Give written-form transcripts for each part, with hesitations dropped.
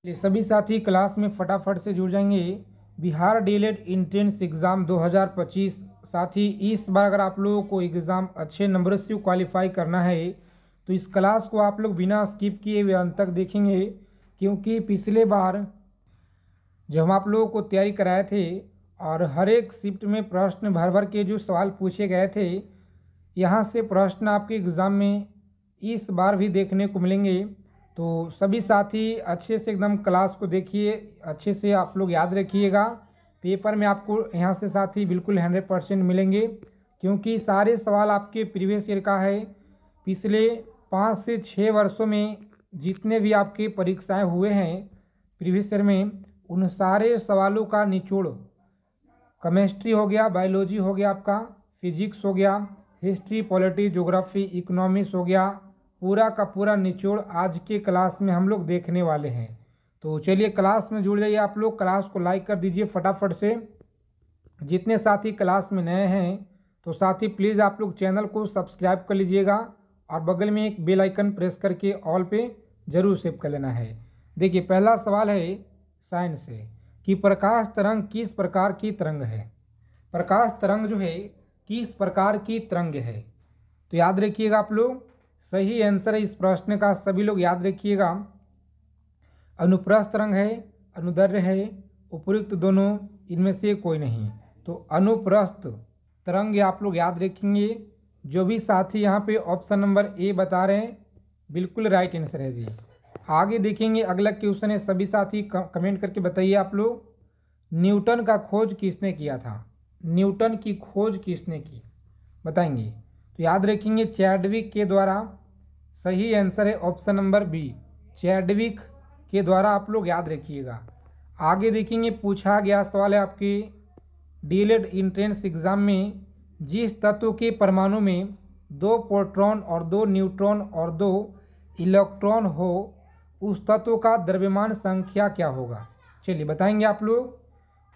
ये सभी साथी क्लास में फटाफट से जुड़ जाएंगे। बिहार डीएलएड एंट्रेंस एग्ज़ाम 2025 साथी, इस बार अगर आप लोगों को एग्ज़ाम अच्छे नंबर से क्वालिफाई करना है तो इस क्लास को आप लोग बिना स्किप किए हुए अंत तक देखेंगे, क्योंकि पिछले बार जब हम आप लोगों को तैयारी कराए थे और हर एक शिफ्ट में प्रश्न भर भर के जो सवाल पूछे गए थे, यहाँ से प्रश्न आपके एग्ज़ाम में इस बार भी देखने को मिलेंगे। तो सभी साथी अच्छे से एकदम क्लास को देखिए, अच्छे से आप लोग याद रखिएगा। पेपर में आपको यहाँ से साथी बिल्कुल 100% मिलेंगे, क्योंकि सारे सवाल आपके प्रीवियस ईयर का है। पिछले 5 से 6 वर्षों में जितने भी आपके परीक्षाएं हुए हैं प्रीवियस ईयर में, उन सारे सवालों का निचोड़ केमिस्ट्री हो गया, बायोलॉजी हो गया, आपका फिजिक्स हो गया, हिस्ट्री, पॉलिटी, ज्योग्राफी, इकोनॉमिक्स हो गया, पूरा का पूरा निचोड़ आज के क्लास में हम लोग देखने वाले हैं। तो चलिए क्लास में जुड़ जाइए आप लोग, क्लास को लाइक कर दीजिए फटाफट से। जितने साथी क्लास में नए हैं तो साथी प्लीज़ आप लोग चैनल को सब्सक्राइब कर लीजिएगा और बगल में एक बेल आइकन प्रेस करके ऑल पे ज़रूर सेव कर लेना है। देखिए पहला सवाल है साइंस से कि प्रकाश तरंग किस प्रकार की तरंग है। प्रकाश तरंग जो है किस प्रकार की तरंग है, तो याद रखिएगा आप लोग। सही आंसर है इस प्रश्न का, सभी लोग याद रखिएगा। अनुप्रस्थ तरंग है, अनुदैर्ध्य है, उपयुक्त दोनों इनमें से कोई नहीं। तो अनुप्रस्थ तरंग आप लोग याद रखेंगे। जो भी साथी यहाँ पे ऑप्शन नंबर ए बता रहे हैं बिल्कुल राइट आंसर है जी। आगे देखेंगे अगला क्वेश्चन है, सभी साथी कमेंट करके बताइए आप लोग। न्यूटन का खोज किसने किया था। न्यूटन की खोज किसने की बताएंगे। तो याद रखेंगे चैडविक के द्वारा। सही आंसर है ऑप्शन नंबर बी, चैडविक के द्वारा, आप लोग याद रखिएगा। आगे देखेंगे पूछा गया सवाल है आपके डीएलएड एंट्रेंस एग्जाम में, जिस तत्व के परमाणु में 2 प्रोटॉन और 2 न्यूट्रॉन और 2 इलेक्ट्रॉन हो, उस तत्व का द्रव्यमान संख्या क्या होगा। चलिए बताएंगे आप लोग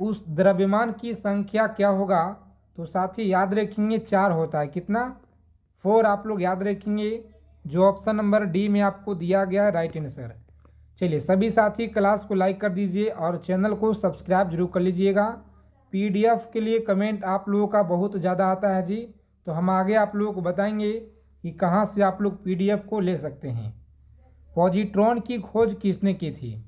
उस द्रव्यमान की संख्या क्या होगा। तो साथी याद रखेंगे 4 होता है, कितना 4 आप लोग याद रखेंगे, जो ऑप्शन नंबर डी में आपको दिया गया है राइट आंसर। चलिए सभी साथी क्लास को लाइक कर दीजिए और चैनल को सब्सक्राइब जरूर कर लीजिएगा। पीडीएफ के लिए कमेंट आप लोगों का बहुत ज़्यादा आता है जी, तो हम आगे आप लोगों को बताएंगे कि कहाँ से आप लोग पीडीएफ को ले सकते हैं। पॉजिट्रॉन की खोज किसने की थी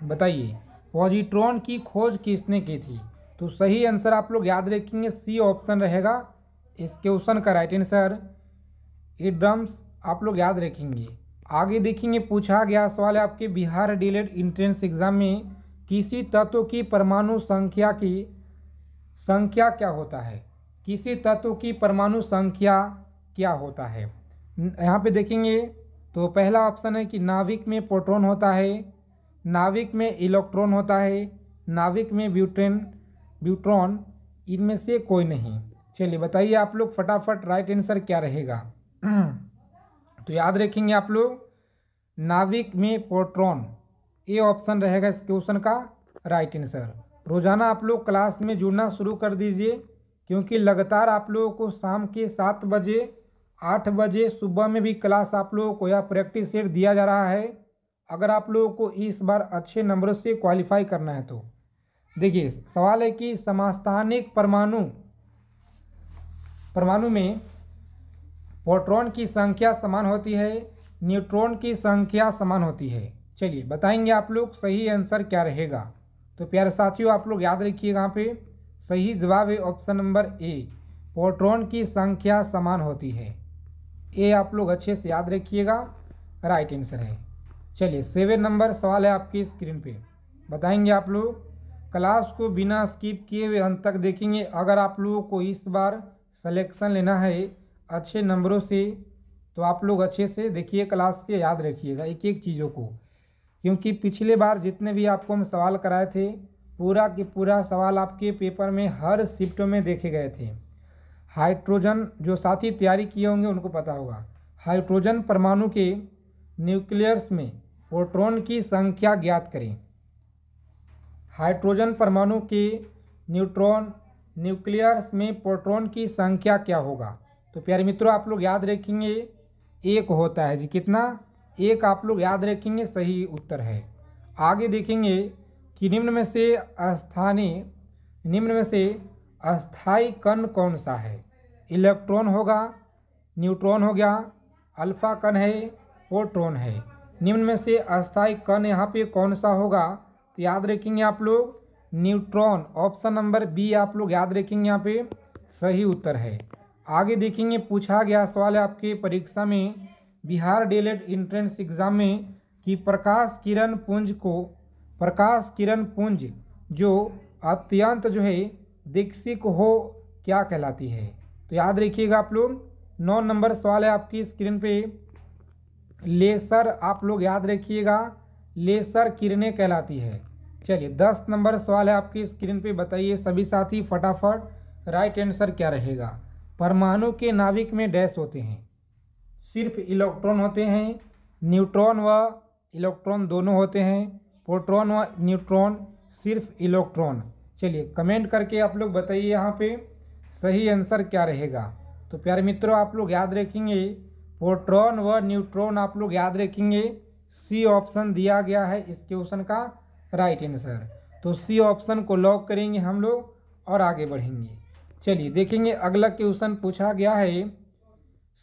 बताइए। पॉजिट्रॉन की खोज किसने की थी। तो सही आंसर आप लोग याद रखेंगे, सी ऑप्शन रहेगा इस क्वेश्चन का राइट आंसर। एडम्स आप लोग याद रखेंगे। आगे देखेंगे पूछा गया सवाल है आपके बिहार डीएलएड एंट्रेंस एग्जाम में, किसी तत्व की परमाणु संख्या क्या होता है। किसी तत्व की परमाणु संख्या क्या होता है। यहाँ पे देखेंगे तो पहला ऑप्शन है कि नाभिक में प्रोटॉन होता है, नाभिक में इलेक्ट्रॉन होता है, नाभिक में ब्यूट्रॉन, इनमें से कोई नहीं। चलिए बताइए आप लोग फटाफट राइट आंसर क्या रहेगा। तो याद रखेंगे आप लोग नाभिक में प्रोटॉन, ये ऑप्शन रहेगा इस क्वेश्चन का राइट आंसर। रोजाना आप लोग क्लास में जुड़ना शुरू कर दीजिए, क्योंकि लगातार आप लोगों को शाम के 7 बजे 8 बजे सुबह में भी क्लास आप लोगों को यह प्रैक्टिस सेट दिया जा रहा है। अगर आप लोगों को इस बार अच्छे नंबरों से क्वालिफाई करना है तो देखिए सवाल है कि समस्थानिक परमाणु में प्रोटॉन की संख्या समान होती है, न्यूट्रॉन की संख्या समान होती है। चलिए बताएंगे आप लोग सही आंसर क्या रहेगा। तो प्यारे साथियों आप लोग याद रखिएगा, यहाँ पे सही जवाब है ऑप्शन नंबर ए, प्रोटॉन की संख्या समान होती है। ये आप लोग अच्छे से याद रखिएगा, राइट आंसर है। चलिए 7 नंबर सवाल है आपकी स्क्रीन पे, बताएंगे आप लोग। क्लास को बिना स्किप किए हुए अंत तक देखेंगे। अगर आप लोगों को इस बार सिलेक्शन लेना है अच्छे नंबरों से, तो आप लोग अच्छे से देखिए क्लास के, याद रखिएगा एक एक चीज़ों को, क्योंकि पिछले बार जितने भी आपको हम सवाल कराए थे पूरा के पूरा सवाल आपके पेपर में हर शिफ्ट में देखे गए थे। हाइड्रोजन, जो साथी तैयारी किए होंगे उनको पता होगा, हाइड्रोजन परमाणु के न्यूक्लियस में प्रोटॉन की संख्या ज्ञात करें। हाइड्रोजन परमाणु के न्यूक्लियस में प्रोटॉन की संख्या क्या होगा। तो प्यारे मित्रों आप लोग याद रखेंगे 1 होता है जी, कितना 1 आप लोग याद रखेंगे, सही उत्तर है। आगे देखेंगे कि निम्न में से अस्थायी कण कौन सा है। इलेक्ट्रॉन होगा, न्यूट्रॉन हो गया, अल्फा कण है, प्रोटॉन है। निम्न में से अस्थायी कण यहाँ पे कौन सा होगा, तो याद रखेंगे आप लोग न्यूट्रॉन। ऑप्शन नंबर बी आप लोग याद रखेंगे, यहाँ पे सही उत्तर है। आगे देखेंगे, पूछा गया सवाल है आपके परीक्षा में बिहार डीएलएड एंट्रेंस एग्जाम में कि प्रकाश किरण पुंज जो अत्यंत जो है दीक्षिक हो क्या कहलाती है। तो याद रखिएगा आप लोग 9 नंबर सवाल है आपकी स्क्रीन पे। लेसर आप लोग याद रखिएगा, लेसर किरणें कहलाती है। चलिए 10 नंबर सवाल है आपकी स्क्रीन पे, बताइए सभी साथी फटाफट राइट आंसर क्या रहेगा। परमाणु के नाभिक में डैश होते हैं, सिर्फ इलेक्ट्रॉन होते हैं, न्यूट्रॉन व इलेक्ट्रॉन दोनों होते हैं, प्रोटॉन व न्यूट्रॉन सिर्फ इलेक्ट्रॉन। चलिए कमेंट करके आप लोग बताइए यहाँ पे सही आंसर क्या रहेगा। तो प्यारे मित्रों आप लोग याद रखेंगे प्रोटॉन व न्यूट्रॉन आप लोग याद रखेंगे, सी ऑप्शन दिया गया है इस क्वेश्चन का राइट आंसर। तो सी ऑप्शन को लॉक करेंगे हम लोग और आगे बढ़ेंगे। चलिए देखेंगे अगला क्वेश्चन पूछा गया है,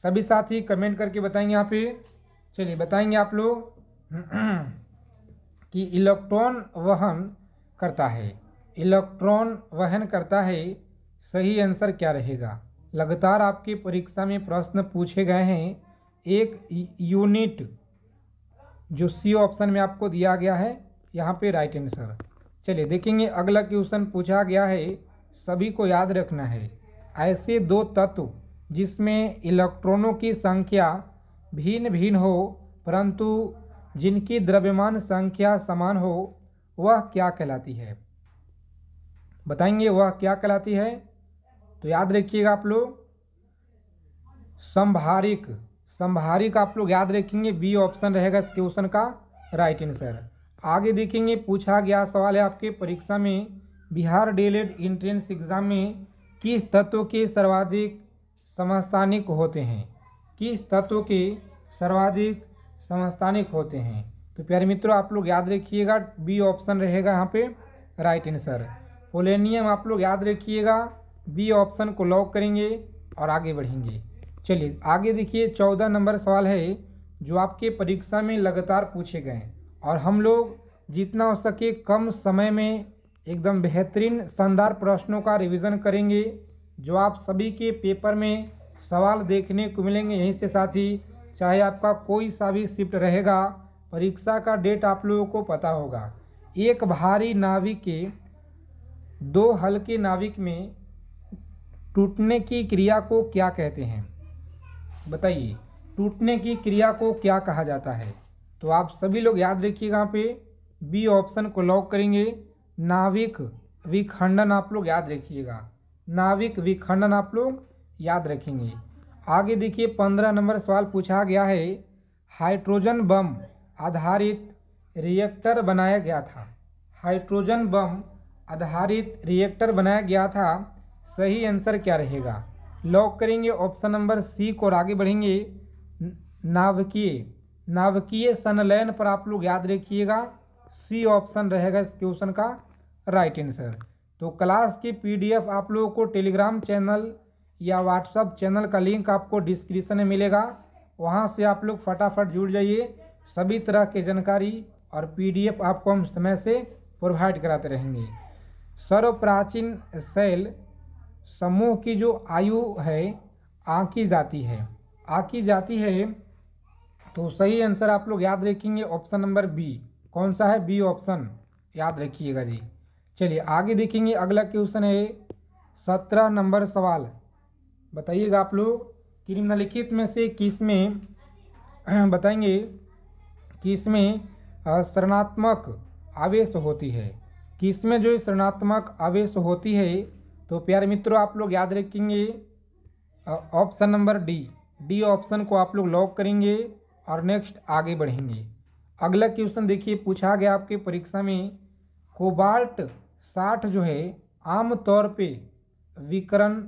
सभी साथी कमेंट करके बताएंगे यहाँ पे। चलिए बताएंगे आप लोग कि इलेक्ट्रॉन वहन करता है, सही आंसर क्या रहेगा। लगातार आपकी परीक्षा में प्रश्न पूछे गए हैं, एक यूनिट जो सी ऑप्शन में आपको दिया गया है यहाँ पे राइट आंसर। चलिए देखेंगे अगला क्वेश्चन पूछा गया है, सभी को याद रखना है। ऐसे दो तत्व जिसमें इलेक्ट्रॉनों की संख्या भिन्न भिन्न हो परंतु जिनकी द्रव्यमान संख्या समान हो वह क्या कहलाती है। बताएंगे वह क्या कहलाती है। तो याद रखिएगा आप लोग संभारिक आप लोग याद रखेंगे, बी ऑप्शन रहेगा इस क्वेश्चन का राइट आंसर। आगे देखेंगे पूछा गया सवाल है आपके परीक्षा में बिहार डीएलएड एंट्रेंस एग्जाम में किस तत्व के सर्वाधिक समस्थानिक होते हैं, किस तत्व के सर्वाधिक समस्थानिक होते हैं। तो प्यारे मित्रों आप लोग याद रखिएगा बी ऑप्शन रहेगा यहाँ पे राइट आंसर। पोलेनियम आप लोग याद रखिएगा, बी ऑप्शन को लॉक करेंगे और आगे बढ़ेंगे। चलिए आगे देखिए 14 नंबर सवाल है जो आपके परीक्षा में लगातार पूछे गए और हम लोग जितना हो सके कम समय में एकदम बेहतरीन शानदार प्रश्नों का रिवीजन करेंगे जो आप सभी के पेपर में सवाल देखने को मिलेंगे। यहीं से साथी चाहे आपका कोई सा भी शिफ्ट रहेगा, परीक्षा का डेट आप लोगों को पता होगा। एक भारी नाविक के दो हल्के नाविक में टूटने की क्रिया को क्या कहते हैं। बताइए टूटने की क्रिया को क्या कहा जाता है। तो आप सभी लोग याद रखिएगा यहाँ पे बी ऑप्शन को लॉक करेंगे, नाविक विखंडन आप लोग याद रखिएगा, नाविक विखंडन आप लोग याद रखेंगे। आगे देखिए 15 नंबर सवाल पूछा गया है, हाइड्रोजन बम आधारित रिएक्टर बनाया गया था, हाइड्रोजन बम आधारित रिएक्टर बनाया गया था, सही आंसर क्या रहेगा। लॉक करेंगे ऑप्शन नंबर सी को और आगे बढ़ेंगे। नाभिकीय संलयन पर आप लोग याद रखिएगा, सी ऑप्शन रहेगा इस क्वेश्चन का राइट आंसर। तो क्लास की पीडीएफ आप लोगों को टेलीग्राम चैनल या व्हाट्सएप चैनल का लिंक आपको डिस्क्रिप्शन में मिलेगा, वहां से आप लोग फटाफट जुड़ जाइए। सभी तरह की जानकारी और पीडीएफ आपको हम समय से प्रोवाइड कराते रहेंगे। सर्व प्राचीन सेल समूह की जो आयु है आंकी जाती है, तो सही आंसर आप लोग याद रखेंगे ऑप्शन नंबर बी। कौन सा है, बी ऑप्शन याद रखिएगा जी। चलिए आगे देखेंगे अगला क्वेश्चन है 17 नंबर सवाल। बताइएगा आप लोग कि निम्नलिखित में से किसमें बताएंगे किसमें ऋणात्मक आवेश होती है, किसमें जो ऋणात्मक आवेश होती है। तो प्यारे मित्रों आप लोग याद रखेंगे ऑप्शन नंबर डी ऑप्शन को आप लोग लॉक करेंगे और नेक्स्ट आगे बढ़ेंगे। अगला क्वेश्चन देखिए पूछा गया आपके परीक्षा में, कोबाल्ट 60 जो है आमतौर पे विकिरण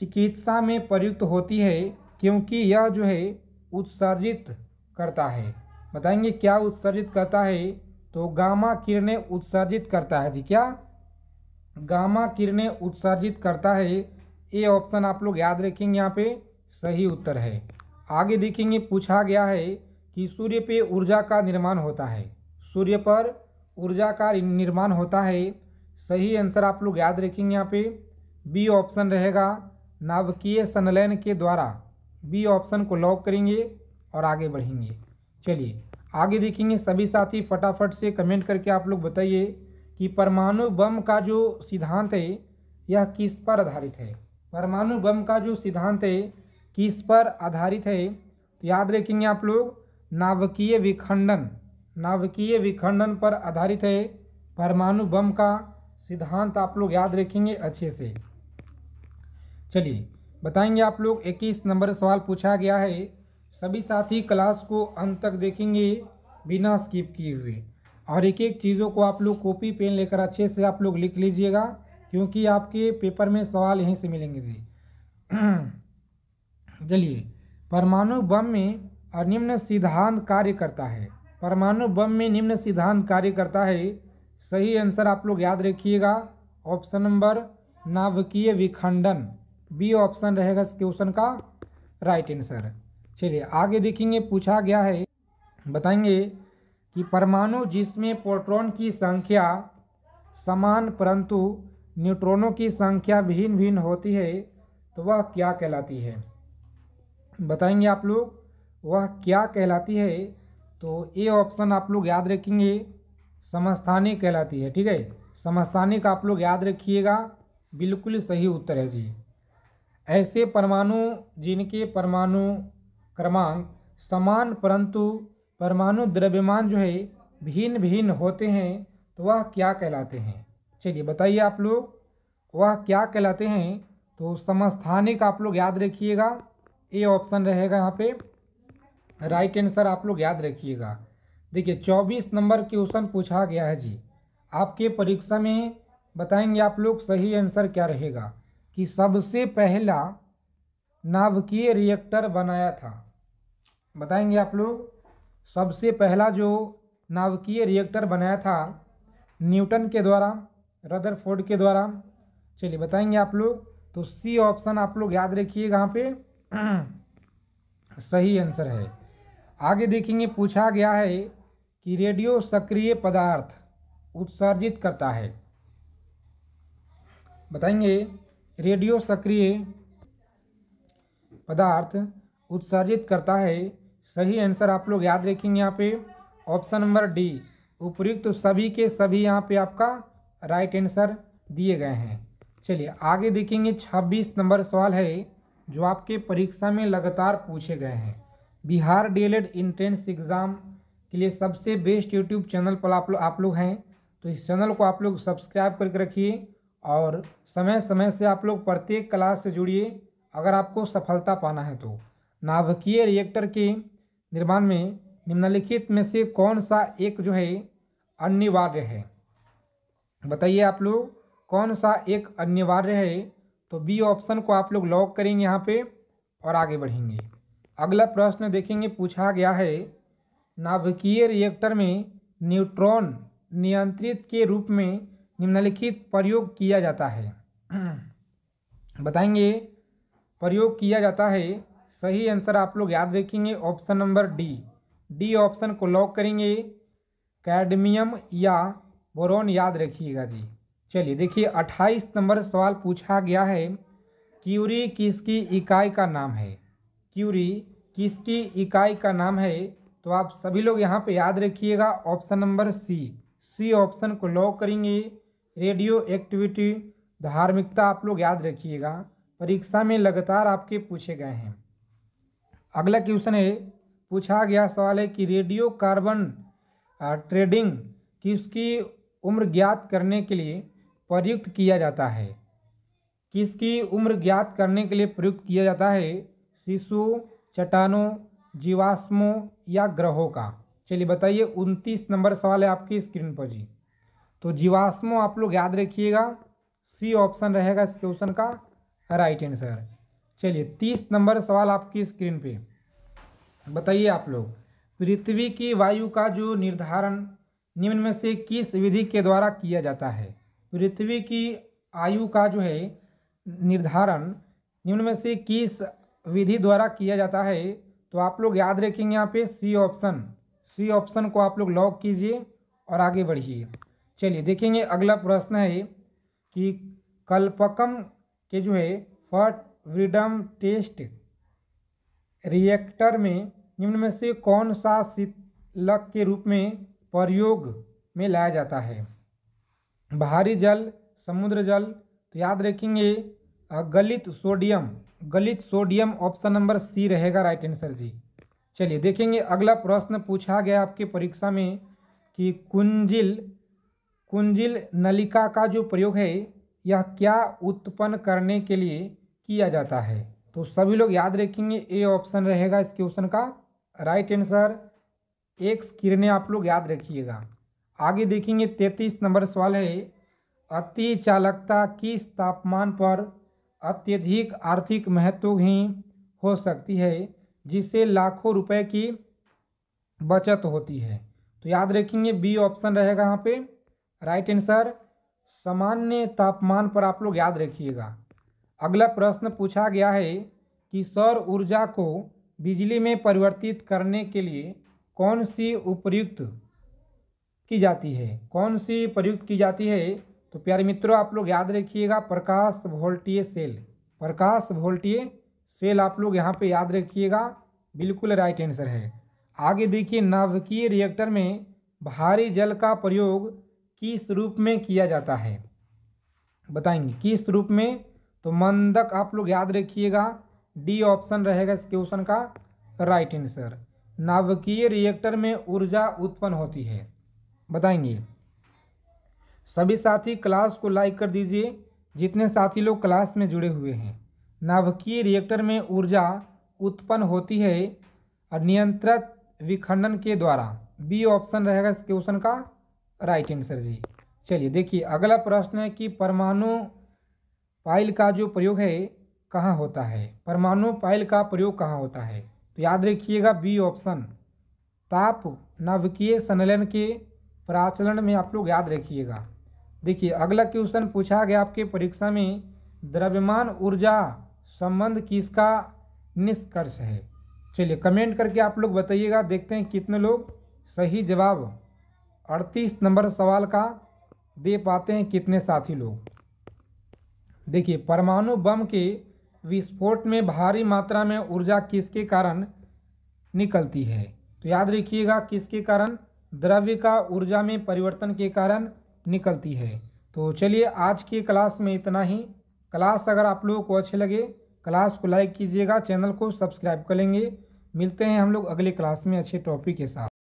चिकित्सा में प्रयुक्त होती है क्योंकि यह जो है उत्सर्जित करता है, बताएंगे क्या उत्सर्जित करता है, तो गामा किरणें उत्सर्जित करता है जी। क्या गामा किरणें उत्सर्जित करता है, ये ऑप्शन आप लोग याद रखेंगे, यहाँ पे सही उत्तर है। आगे देखेंगे पूछा गया है कि सूर्य पे ऊर्जा का निर्माण होता है, सूर्य पर ऊर्जा का निर्माण होता है। सही आंसर आप लोग याद रखेंगे, यहाँ पे बी ऑप्शन रहेगा, नाभिकीय संलयन के द्वारा। बी ऑप्शन को लॉक करेंगे और आगे बढ़ेंगे। चलिए आगे देखेंगे, सभी साथी फटाफट से कमेंट करके आप लोग बताइए कि परमाणु बम का जो सिद्धांत है यह किस पर आधारित है। परमाणु बम का जो सिद्धांत है किस पर आधारित है, तो याद रखेंगे आप लोग नाभिकीय विखंडन, नाभिकीय विखंडन पर आधारित है परमाणु बम का सिद्धांत। आप लोग याद रखेंगे अच्छे से। चलिए बताएंगे आप लोग, 21 नंबर सवाल पूछा गया है। सभी साथी क्लास को अंत तक देखेंगे बिना स्किप किए हुए, और एक एक चीज़ों को आप लोग कॉपी पेन लेकर अच्छे से आप लोग लिख लीजिएगा, क्योंकि आपके पेपर में सवाल यहीं से मिलेंगे जी। चलिए, परमाणु बम में निम्न सिद्धांत कार्य करता है, परमाणु बम में निम्न सिद्धांत कार्य करता है। सही आंसर आप लोग याद रखिएगा, ऑप्शन नंबर नाभिकीय विखंडन, बी ऑप्शन रहेगा इस क्वेश्चन का राइट आंसर। चलिए आगे देखेंगे, पूछा गया है, बताएंगे कि परमाणु जिसमें प्रोटॉन की संख्या समान परंतु न्यूट्रॉनों की संख्या भिन्न भिन्न होती है, तो वह क्या कहलाती है। बताएंगे आप लोग वह क्या कहलाती है, तो ये ऑप्शन आप लोग याद रखेंगे, समस्थानिक कहलाती है। ठीक है, समस्थानिक आप लोग याद रखिएगा, बिल्कुल सही उत्तर है जी। ऐसे परमाणु जिनके परमाणु क्रमांक समान परंतु परमाणु द्रव्यमान जो है भिन्न भिन्न होते हैं, तो वह क्या कहलाते हैं। चलिए बताइए आप लोग वह क्या कहलाते हैं, तो समस्थानिक आप लोग याद रखिएगा, ये ऑप्शन रहेगा यहाँ पे राइट आंसर। आप लोग याद रखिएगा। देखिए 24 नंबर क्वेश्चन पूछा गया है जी आपके परीक्षा में, बताएंगे आप लोग सही आंसर क्या रहेगा कि सबसे पहला नाभिकीय रिएक्टर बनाया था। बताएंगे आप लोग सबसे पहला जो नाभिकीय रिएक्टर बनाया था न्यूटन के द्वारा, रदरफोर्ड के द्वारा। चलिए बताएंगे आप लोग, तो सी ऑप्शन आप लोग याद रखिएगा, यहाँ पे सही आंसर है। आगे देखेंगे, पूछा गया है कि रेडियो सक्रिय पदार्थ उत्सर्जित करता है। बताएंगे रेडियो सक्रिय पदार्थ उत्सर्जित करता है। सही आंसर आप लोग याद रखेंगे, यहाँ पे ऑप्शन नंबर डी, उपयुक्त तो सभी के सभी यहाँ पे आपका राइट आंसर दिए गए हैं। चलिए आगे देखेंगे, 26 नंबर सवाल है जो आपके परीक्षा में लगातार पूछे गए हैं। बिहार डीएलएड एंट्रेंस एग्ज़ाम के लिए सबसे बेस्ट यूट्यूब चैनल पर आप लोग हैं, तो इस चैनल को आप लोग सब्सक्राइब करके रखिए और समय समय से आप लोग प्रत्येक क्लास से जुड़िए अगर आपको सफलता पाना है तो। नाभिकीय रिएक्टर के निर्माण में निम्नलिखित में से कौन सा एक जो है अनिवार्य है। बताइए आप लोग कौन सा एक अनिवार्य है, तो बी ऑप्शन को आप लोग लॉक करेंगे यहाँ पे और आगे बढ़ेंगे। अगला प्रश्न देखेंगे, पूछा गया है नाभिकीय रिएक्टर में न्यूट्रॉन नियंत्रित के रूप में निम्नलिखित प्रयोग किया जाता है। बताएंगे प्रयोग किया जाता है। सही आंसर आप लोग याद रखेंगे, option number D, D option को लॉक करेंगे, कैडमियम या बोरॉन याद रखिएगा जी। चलिए देखिए 28 नंबर सवाल पूछा गया है, क्यूरी किसकी इकाई का नाम है। क्यूरी किसकी इकाई का नाम है, तो आप सभी लोग यहाँ पे याद रखिएगा, option number C, C option को लॉक करेंगे। रेडियो एक्टिविटी धार्मिकता आप लोग याद रखिएगा, परीक्षा में लगातार आपके पूछे गए हैं। अगला क्वेश्चन है, पूछा गया सवाल है कि रेडियो कार्बन ट्रेडिंग किसकी उम्र ज्ञात करने के लिए प्रयुक्त किया जाता है। किसकी उम्र ज्ञात करने के लिए प्रयुक्त किया जाता है, शिशु, चट्टानों, जीवाश्मों या ग्रहों का। चलिए बताइए 29 नंबर सवाल है आपकी स्क्रीन पर जी, तो जीवाश्मों आप लोग याद रखिएगा, सी ऑप्शन रहेगा इस क्वेश्चन का राइट आंसर। चलिए 30 नंबर सवाल आपकी स्क्रीन पे, बताइए आप लोग पृथ्वी की वायु का जो निर्धारण निम्न में से किस विधि के द्वारा किया जाता है? पृथ्वी की आयु का जो है निर्धारण निम्न में से किस विधि द्वारा किया जाता है? तो आप लोग याद रखेंगे यहाँ पे सी ऑप्शन को आप लोग लॉक कीजिए और आगे बढ़िए। चलिए देखेंगे अगला प्रश्न है कि कल्पकम के जो है फर्स्ट फ्रीडम टेस्ट रिएक्टर में निम्न में से कौन सा शीतलक के रूप में प्रयोग में लाया जाता है? भारी जल, समुद्र जल? तो याद रखेंगे गलित सोडियम ऑप्शन नंबर सी रहेगा राइट आंसर जी। चलिए देखेंगे अगला प्रश्न पूछा गया आपके परीक्षा में कि कुंजिल नलिका का जो प्रयोग है यह क्या उत्पन्न करने के लिए किया जाता है? तो सभी लोग याद रखेंगे ए ऑप्शन रहेगा इस क्वेश्चन का राइट आंसर। एक्स किरणें आप लोग याद रखिएगा। आगे देखेंगे 33 नंबर सवाल है, अति चालकता किस तापमान पर अत्यधिक आर्थिक महत्वहीन हो सकती है जिससे लाखों रुपए की बचत होती है? तो याद रखेंगे बी ऑप्शन रहेगा यहाँ पे राइट आंसर। सामान्य तापमान पर आप लोग याद रखिएगा। अगला प्रश्न पूछा गया है कि सौर ऊर्जा को बिजली में परिवर्तित करने के लिए कौन सी प्रयुक्त की जाती है? कौन सी प्रयुक्त की जाती है? तो प्यारे मित्रों आप लोग याद रखिएगा प्रकाश वोल्टीय सेल आप लोग यहाँ पे याद रखिएगा, बिल्कुल राइट आंसर है। आगे देखिए नाभिकीय रिएक्टर में भारी जल का प्रयोग किस रूप में किया जाता है? बताएंगे किस रूप में? तो मंदक आप लोग याद रखिएगा, डी ऑप्शन रहेगा इस क्वेश्चन का राइट आंसर। नाभिकीय रिएक्टर में ऊर्जा उत्पन्न होती है, बताएंगे। सभी साथी क्लास को लाइक कर दीजिए जितने साथी लोग क्लास में जुड़े हुए हैं। नाभिकीय रिएक्टर में ऊर्जा उत्पन्न होती है नियंत्रित विखंडन के द्वारा, बी ऑप्शन रहेगा इस क्वेश्चन का राइट आंसर जी। चलिए देखिए अगला प्रश्न है कि परमाणु पाइल का जो प्रयोग है कहाँ होता है? परमाणु पाइल का प्रयोग कहाँ होता है? तो याद रखिएगा बी ऑप्शन ताप नाभिकीय संलयन के प्राचलन में आप लोग याद रखिएगा। देखिए अगला क्वेश्चन पूछा गया आपके परीक्षा में, द्रव्यमान ऊर्जा संबंध किसका निष्कर्ष है? चलिए कमेंट करके आप लोग बताइएगा, देखते हैं कितने लोग सही जवाब 38 नंबर सवाल का दे पाते हैं, कितने साथी लोग। देखिए परमाणु बम के विस्फोट में भारी मात्रा में ऊर्जा किसके कारण निकलती है? तो याद रखिएगा किसके कारण? द्रव्य का ऊर्जा में परिवर्तन के कारण निकलती है। तो चलिए आज की क्लास में इतना ही। क्लास अगर आप लोगों को अच्छे लगे क्लास को लाइक कीजिएगा, चैनल को सब्सक्राइब कर लेंगे। मिलते हैं हम लोग अगले क्लास में अच्छे टॉपिक के साथ।